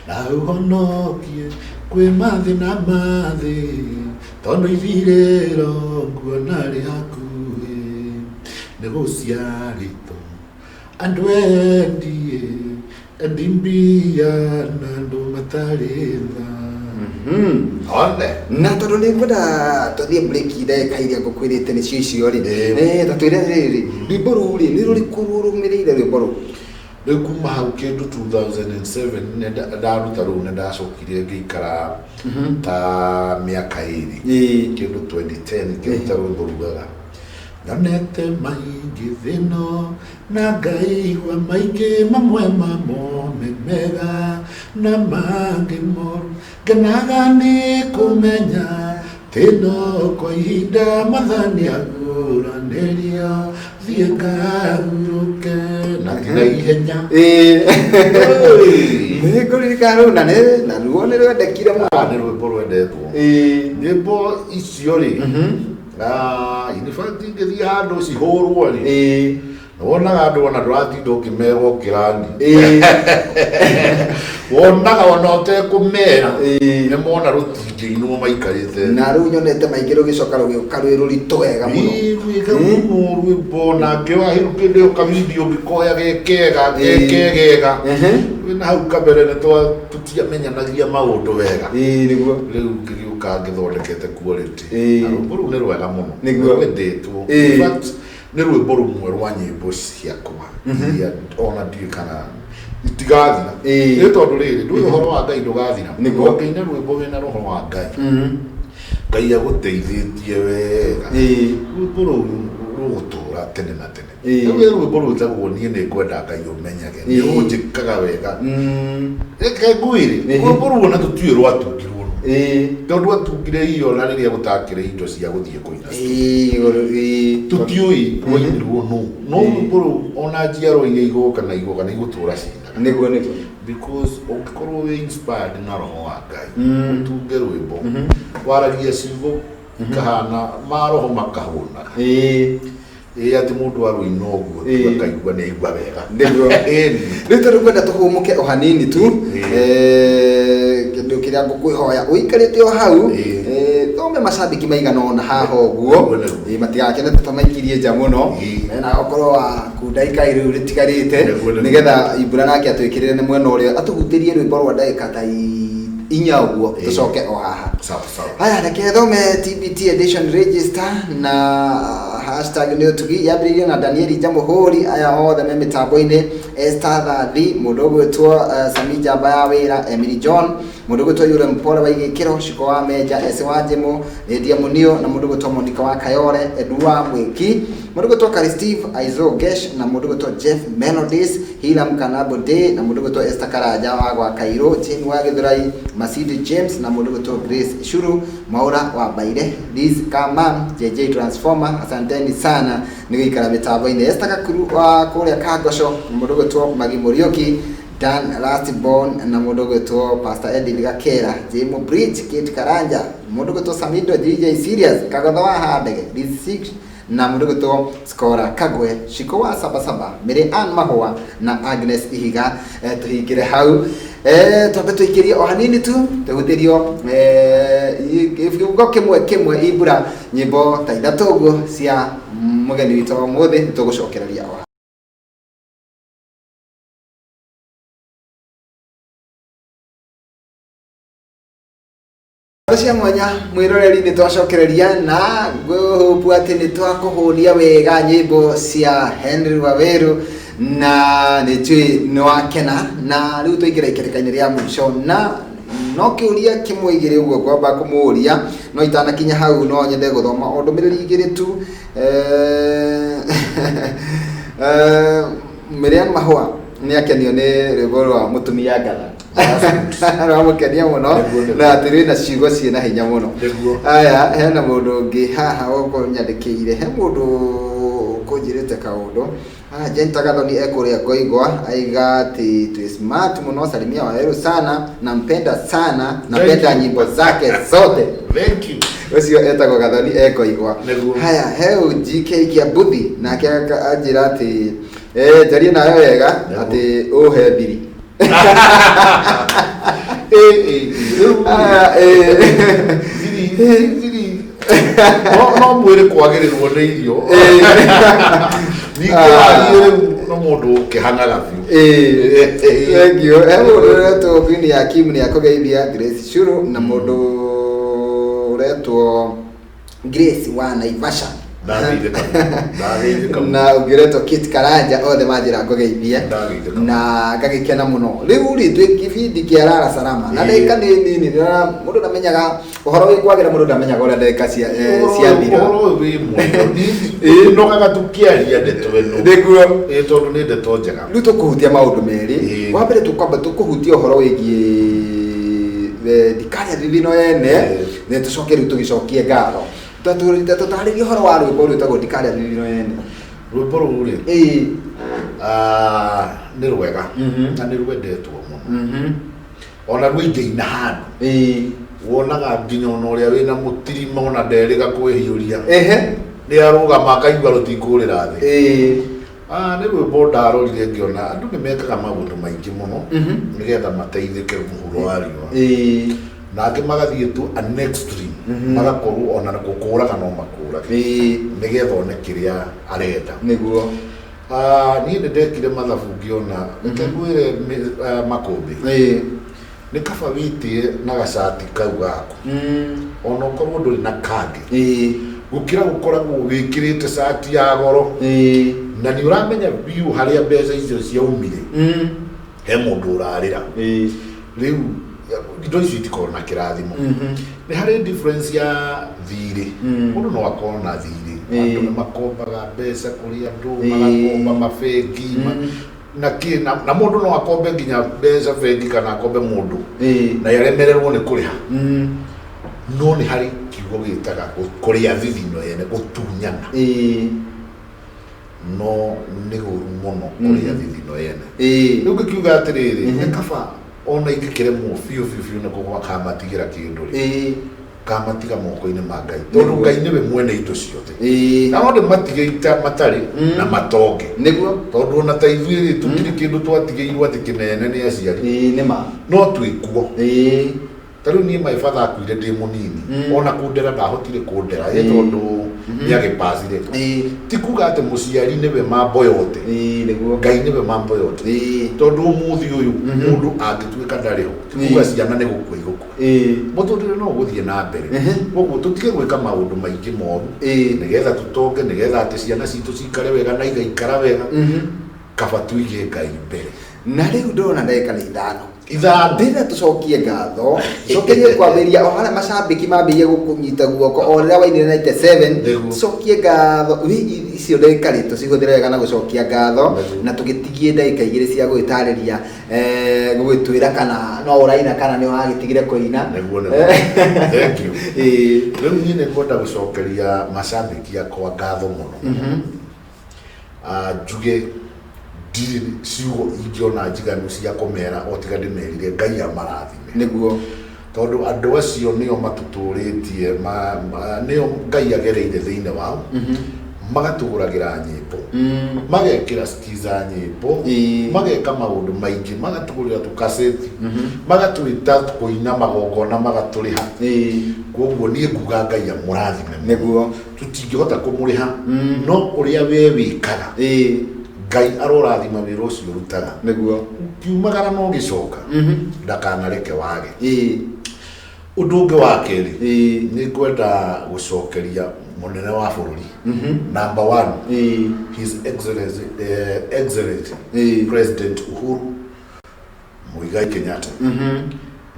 na ũhonokie kwĩ mathĩna mathĩ tondũ ithirĩro nguona rĩ hakuhĩ nĩ gũciarĩtwo andũ endi mbia na andũ matarĩ tha na tondu ni ngwenda tuthie break ndagika iria ngukwirite ni cio icio ri ta twire riri rwimbo rũu ri ni rũriku rũrũmĩrĩire rwimbo rũu riu kuma hau kindu 2007 ndaruta rũu nĩ ndacokire ngĩikara ta mĩaka ĩrĩ kindu 2010 ngĩruta rwimbo rugaga nganete maingĩ thĩno na ngaigua maingĩ mamwe mamo memega na mangĩ moru ngenaga nĩ kũmenya teno kwa ihinda mathani agũranĩria thiĩ ngaruke na nginya ihenya nĩngũririkana rĩu na ruo nĩ rwendekire mũno. Nĩ rwĩmbo rwendetwo. Nyĩmbo icio rĩ in fact ingĩthiĩ handũ cihũrwo rĩ wonaga andũ ona ndũratinda ũkĩmerwo ũkĩrani wonaga ona ũtekũmera nĩ mona rũtingĩinwo maikarĩte na rĩu nyonete maingĩ rũgĩcoka rũgĩũka rwĩ rũritũ wega mũno rwĩmbo na ngĩwahĩrũ kĩndĩ ũkavidio ũngĩkoya gekega wĩna hau kabere nĩ tũtiamenyanagia maũndũ wega nĩguo rĩu ngĩgĩũka ngĩthondekete quality na rwĩmbo rũu nĩ rwega mũno rwendetwo nĩ rwĩmbo rũmwe rwa nyĩmbo ciakwa iria ona ndiũĩ kana itigathira nĩ tondũ rĩrĩ ndũĩ ũhoro wa Ngai ndũgathira ũngĩina rwĩmbo wĩna roho wa Ngai Ngai agũteithĩtie wega rwĩmbo rũu rũgũtũra tene na tene rĩu rwĩmbo rũu njagwo niĩ nĩ ngwenda Ngai ũmenyage nĩ ũnjĩkaga wega reke ngwĩre rwĩmbo rũu ona tũtiũĩ rwatungirwo tondũ atungire iyo na rĩrĩa gũtakĩrĩ indo cia gũthiĩ kũina tũtiũĩ rwainirwo no rwĩmbo rũu ona njiarwo-inĩ igũka na igũtũra cinaga nĩguo because ũngĩkorwo wĩ inspired na roho wa Ngai ũtunge rwĩmbo waragia ciugo ikahana maroho makahũnaga atĩ mũndũ arũina ũguo akaigua nĩ aigua wega nĩguo rĩu tondũ kwenda tũhũmũke o hanini tu kĩndũ kĩrĩa ngũkwĩhoya ũikarĩte o hau thome macambĩki maigana ona haha ũguo matigakene tũtamaikirie nja mũno na okorwo wa kundagĩka rĩu rĩtigarĩte nĩgetha Ibura nake atwĩkĩrĩre nĩ mwena ũrĩa atũhutĩrie rwĩmbo rwa ndagĩka ta inya ũguo tũcoke o haha. Haya reke thome TBT edition register na hashtag nĩ ũtugi yambĩrĩirio na Danieli Jamuhũri aya othe me mĩtambo-inĩ Esther Thathi mũndũ ũgwĩtwo Sami Njamba ya wĩra Emily John mũndũ ũgwĩtwo Yure Mpora wa Igĩkĩro Shiko wa Menja Ese wa Njĩmũ Lydia Mũnio na mũndũ ũgwĩtwo Monica wa Kayore Edu wa Mwĩki mũndũ ũgwĩtwo Kari Steve Aizo Gesh na mũndũ ũgwĩtwo Jeff Melodies Hilam Kanabo Day na mũndũ ũgwĩtwo Esther Karanja wa gwa Kairo Jane wa Gĩthũrai Masidi James na mũndũ ũgwĩtwo Grace Shuru Maura wa Baire Liz Kamam JJ Transformer asanteni sana nĩ gũikara mĩtambo-inĩ Esther Kakuru wa kũrĩa Kangosho mũndũ ũgwĩtwo Magi Mũriũki Dan Lastborn na mũndũ ũgwĩtwo Pastor Edith Gakera Jimo Bridge Kate Karanja mũndũ ũgwĩtwo Samido DJ Serious Kagotha wa Handege Liz Six na mũndũ ũgwĩtwo Skora Kagwe Shiko wa Sabasaba Mary Ann Mahua na Agnes Ihiga tũhingĩre hau twambe tũikĩrie o hanini tu tũhutĩrio kiugo kĩmwe Ibura nyĩmbo ta ithatũ ũguo cia mũgeni witũ wa ũmũthĩ nĩtũgũcokereria o cia mwanya mwĩroreri nĩ twacokereria na ngũhopu atĩ nĩ twakũhũnia wega nyĩmbo cia Henry Waweru na nĩ tũĩ nĩ wakena na rĩu tũingĩra ikereka-inĩ rĩa mũico na no kĩũria kĩmwe igĩrĩ ũguo ngwamba kũmũũria no itanakinya hau no nyende gũthoma o ndũmĩrĩri igĩrĩ tu Miriam Mahua nĩ akenio nĩ rwĩmbo rwa mũtumia Ngatha ramũkenia mũno na atĩrĩ na ciugo ciĩna hinya mũno. Aya hena mũndũ ũngĩ haha ũguo nyandĩkĩire he mũndũ kũnjĩrĩte kaũndũ Jenta Gathoni ekũrĩa Ngoigwa aiga atĩ twĩ smart mũno Salimia Waweru sana nampenda sana napenda nyimbo zake zote. Thank you. Ũcio etagwo Gathoni Ngoigwa. Haya he GK Kiambuthi nake anjĩra atĩ njarie nayo wega atĩ ũhe thiri no mwĩre kwagĩrĩrwo nĩ irio no mũndũ ũkĩhanaga biũ thengio he mũndũ ũretwo Queen ya Kim nĩ akũgeithia Grace Shuru na mũndũ ũretwo Grace wa Naivasha na ũngĩretwo Kate Karanja othe manjĩra ngũgeithie na ngagĩkena mũno rĩu rĩ twĩ kĩbindi kĩa Lala Salama na ndagĩka nĩ nini mũndũ ndamenyaga ũhoro wĩ kwagĩra mũndũ ndamenyaga ũrĩa ndagĩka ciathira ũhoro wĩ mwega nogaga tũkĩaria ndeto ĩno nĩguo tondũ nĩ ndeto njega rĩu tũkũhutia maũndũ merĩ wa mbere tũkwamba tũkũhutia ũhoro wĩgiĩ ndikaria thithi no yene ne tucoke riu tugicokie ngatho tutaririe horo wa rwimbo rwitagwo ndikaria thithi no yene rwimbo rũu rĩ nĩ rwega na nĩ rwendetwo mũno ona rwĩingĩina handũ wonaga nginya ona ũrĩa wĩna mũtirima ona nderĩga kwĩhiũria nĩ arũgama akaigua rũtikũrĩra thĩ nĩ rwĩmbo ndarorire ngĩona andũ nĩ mekaga maũndũ maingĩ mũno nĩgetha mateithĩke mũhuro wa riũa na angĩ magathiĩ tu an extreme magakorwo ona gũkũraga no makũrage nĩgetha one kĩrĩa arenda nĩguo niĩ nĩ ndekire mathabu ngĩona ngĩgwĩre Makũmbĩ nĩ kaba wĩtie na gacati kau gaku ona ũkorwo ndũrĩ na kangĩ gũkĩra gũkoragwo wĩkĩrĩte cati ya goro na nĩ ũramenya biũ harĩa mbeca icio ciaumire he mũndũ ũrarĩra rĩu indo icio itikorwo na kĩrathimo nĩ harĩ difference ya thirĩ mũndũ no akorwo na thirĩ andũ nĩ makombaga mbeca kũrĩ andũ magakomba mabengi na mũndũ no akombe nginya mbeca bengi kana akombe mũndũ na yaremererwo nĩ kũrĩha no nĩ harĩ kiugo gĩtaga kũrĩa thithi no yene gũtunyana no nĩ ũru mũno kũrĩa thithi no yene rĩu ngĩkiuga atĩrĩrĩ nĩ kaba ona ingĩkĩremwo biũ nĩ kamatigĩra kĩndũ rĩ kamatiga moko-inĩ ma Ngai tondũ Ngai nĩwe mwene indo ciothe na no ndĩmatigĩte matarĩ na matonge nĩguo tondũ ona ta ithuĩ tũtirĩ kĩndũ twatigĩirwo atĩ kĩnene nĩ aciari no twĩkuo ta rĩu niĩ my father akuire ndĩ mũnini ona kũndera ndahotire kũndera tondũ nĩagĩpacire ti kuga atĩ mũciari nĩwe mambo yote Ngai nĩwe mambo yote tondũ ũmũthĩ ũyũ mũndũ angĩtuĩka ndarĩ ho ti kuga ciana nĩ gũkua igũkua mũtũrĩre no gũthiĩ na mbere koguo tũtige gwĩka maũndũ maingĩ moru nĩgetha tũtonge nĩgetha atĩ ciana citũ cikare wega na igaikara wega kaba tuige Ngai mbere na rĩu ndona ndagĩka nĩ ndĩna tũcokie ngatho cokerie kwambĩria o harĩa macambĩki mambĩrie gũkũnyita guoko o rĩrĩa wainire 97 tũcokie ngatho icio ndagĩka rĩ tũcihũthĩre wega na gũcokia ngatho na tũgĩtigie ndagĩka igĩrĩ cia gwĩtarĩria gũgĩtwĩra kana no ũraina kana nĩ wagĩtigire kũina thank you rĩu niĩ nĩ ngwenda gũcokeria macambĩki akwa ngatho mũno njuge ndirĩ ciugo ingĩona njiganu cia kũmera o tiga ndĩmerire Ngai amarathime nĩguo tondũ andũ acio nĩo matũtũrĩtie nĩo Ngai agereire thĩinĩ wao magatũgũragĩra nyĩmbo magekĩra skiza nyĩmbo mageka maũndũ maingĩ magatũgũrĩra tũkaceti magatwĩta kũina magongona magatũrĩha koguo niĩ nguga Ngai amũrathime nĩguo tũtingĩhota kũmũrĩha no ũrĩa we wĩkaga Ngai arorathima wĩra ũcio ũrutaga nĩguo kiumagara no gĩcoka ndakanareke wage ũndũ ũngĩ wa kerĩ nĩ ngwenda gũcokeria mũnene wa bũrũri number 1 His Excellency President Uhuru Muigai Kenyatta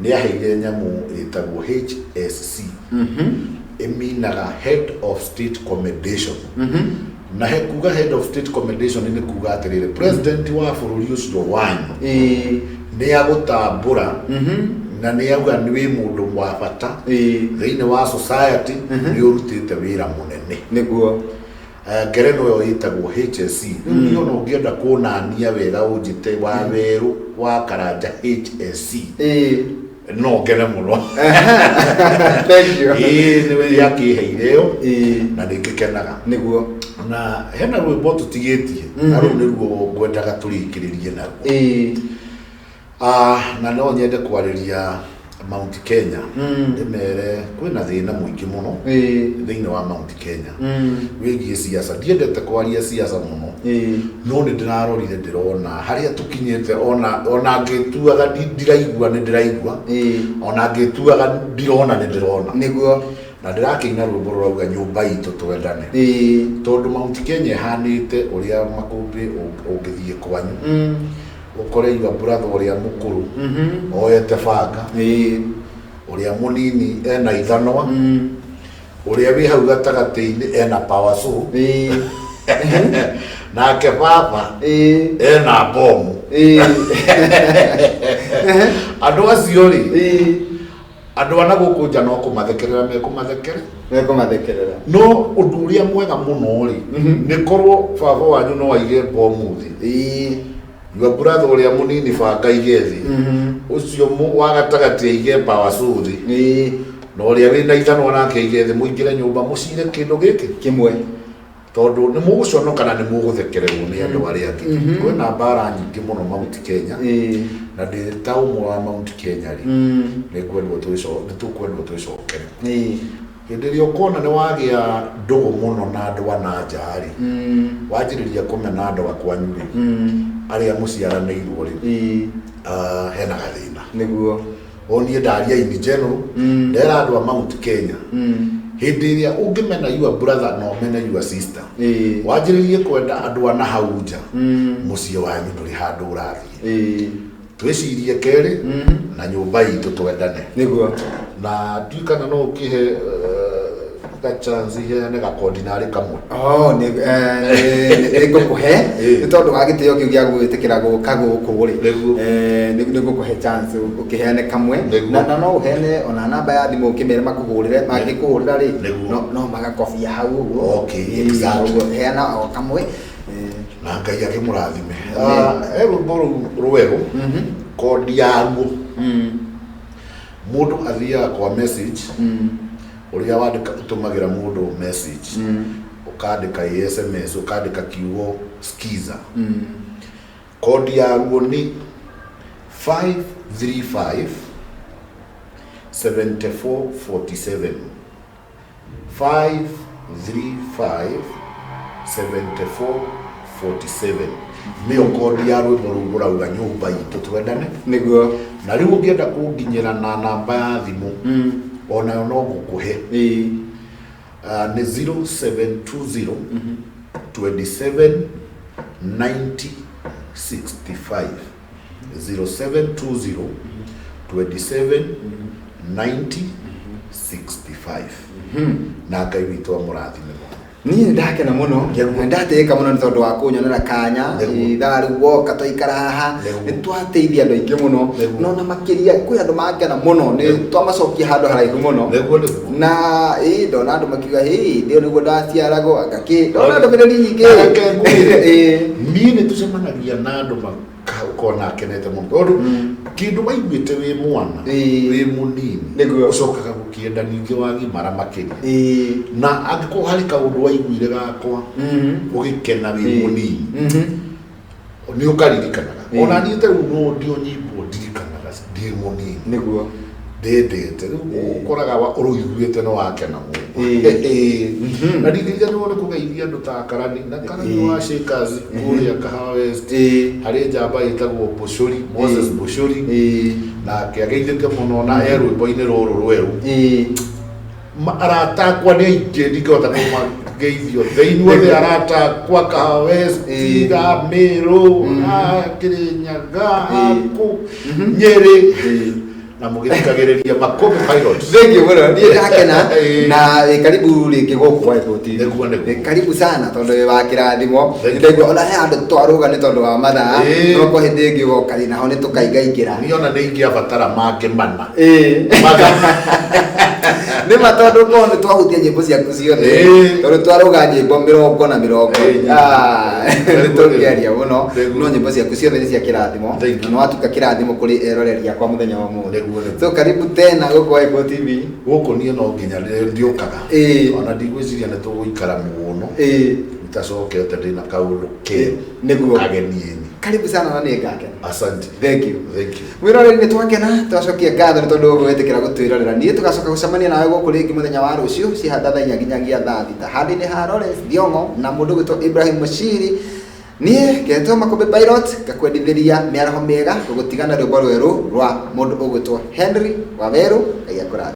nĩ aheire nyamũ ĩtagwo HSC ĩminaga Head of State Commendation na kuga Head of State Commendation nĩ kuga atĩrĩrĩ president wa bũrũri ũcio wanyu nĩ agũtambũra na nĩ auga nĩ wĩ mũndũ wa bata thĩinĩ wa society nĩ ũrutĩte wĩra mũnene nĩguo ngerenwa ĩyo ĩtagwo HSC nĩ ona ũngĩenda kũnania wega ũnjĩte wa werũ wa Karanja HSC no ngene mũno thank you nĩwe yakĩheire yo na nĩngĩkenaga nĩguo na hena rwĩmbo tũtigĩtie na rũu nĩruo ngwendaga tũrĩkĩrĩrie naruo na no nyende kwarĩria Mount Kenya ndĩmere kwĩna thĩna mũingĩ mũno thĩinĩ wa Mount Kenya wĩgiĩ siasa ndiendete kwaria siasa mũno no nĩ ndĩrarorire ndĩrona harĩa tũkinyĩte ona ngĩtuaga ndiraigua nĩ ndĩraigua ona ngĩtuaga ndirona nĩ ndĩrona nĩguo na ndĩrakĩina rwĩmbo rũrauga nyũmba itũ twendane tondũ Mount Kenya ĩhanĩte ũrĩa Makũmbĩ ũngĩthiĩ kwanyu ukore iwa brother ũrĩa mũkũrũ oyete banga ũrĩa mũnini ena ithanwa ũrĩa wĩ hau gatagatĩ-inĩ ena power saw nake baba ena bomu andũ acio rĩ andu ana guku nja no kumathekerera mekumathekerera no undu uria mwega muno ri ni korwo baba wanyu no aige bomu thi your brother uria munini banga igethi ucio wa gatagati aige power suthi no uria wina ithano nake igethi muingire nyumba mucire kindu giki kimwe tondu ni muguconokana ni muguthekererwo ni andu aria angi kwina mbara nyingi muno Mount Kenya na ndi ta umwe wa Mount Kenya ri ni kwendwo twicokere hindi ria ukona ni wagia ndugu muno na andu anaja ri wanjiriria kumena andu akwanyu ri aria muciaranirwo ri hena gathina niguo onie ndaria in general ndera andu a Mount Kenya hindi ria ungimena your brother no mena your sister wanjiririe kwenda andu ana hauja mucie wanyu nduri handu urathie twicirie keri na nyumba itu twendane niguo na tuikana no kihe chance here ne coordinate kamwe ni gukuhe ni tondu wagitio kiu gia gwitikira guka guku ri ni gukuhe chance ukiheane kamwe na no uhene ona namba ya thimu ukimere makuhurire magikuhurira ri no magakofia hau okay exactly heana o kamwe na ngai akimurathime boru ruweru kodi yangu mundu athia kwa message uria wandika utumagira mundu message ukandika SMS ukandika kiugo skiza kodi yangu ni 535 7447 535 7447 niyo kodi ya rwimbo ru rauga nyumba itu twendane niguo na riu ungienda kunginyira na namba ya thimu ona no gukuhe ni 0720 27 90 65 0720 27 90 65 na ngai witu amurathime ni ndakena muno ndateka muno ni tondu wa kunyonera kanya ithari woka twaikara haha ni twateithia andu aingi muno no na makiria kwi andu mangena muno ni twamacokia handu haraihu muno na ndona andu makiuga ndio niguo ndaciaragwo ngaki ndona andu mireri nyingi ni ni tucemanagia na andu kona kenete muno tondu kindu waiguite wi mwana wi munini ucokaga gukienda ningi wagimara makiria na angiko hari kaundu waiguire gakwa ugikena wi munini ni ukaririkanaga ona ni te no ndio nyimbo ndirikanaga ndi munini niguo ndendete ukoraga wa uruiguite no wakena muno na ndirikanaga no kugeithia andu ta karani na karani wa Shakers kuria Kahawa West hari njamba itagwo Bushuri Moses Bushuri na kiageithite muno na rwimbo-ini ruru rweru aratakwa ni aingi ndingihota kumageithio thiini wothe aratakwa Kahawa West Tiga Meru Kirinyaga Aku Nyeri na mugithikagiriria Makome Pilot thank you bwana ni ndakena na karibu ringi guku kwa ipoti karibu sana tondu wa kirathimo ndegwa ona he andu twaruga ni tondu wa mathaa no ko hindi ingi goka na ho ni tukaigaingira ni ona ni ingiabatara make mana ni matondu ko ni twahutia nyimbo ciaku ciothe tondu twaruga nyimbo 40 na 40 ni tungiaria muno no nyimbo ciaku ciothe ni cia kirathimo no atuka kirathimo kuri eroreria kwa muthenya wa muthi so karibu tena guku Ipo TV guku nie no nginya ndiukaga ona ndigwiciria ni tuguikara muno itacokete ndina kaundu ke niguo agenieni karibu sana na ni ngake asante thank you mwiroreri ni twakena twacokia ngatho ni tondu gwetikira gutwirorera nie tugacoka gucemania nawe guku ringi muthenya wa rucio cihandatha nginyagia thaa thita handi ni ha Lawrence Thiongo na mundu gwitwo Ibrahim Mushiri nie getwo Makome Pilot gakwendithiria miaraho miega gugutigana rwimbo rweru rwa mundu ugwitwo Henry Waweru ngai akurathime.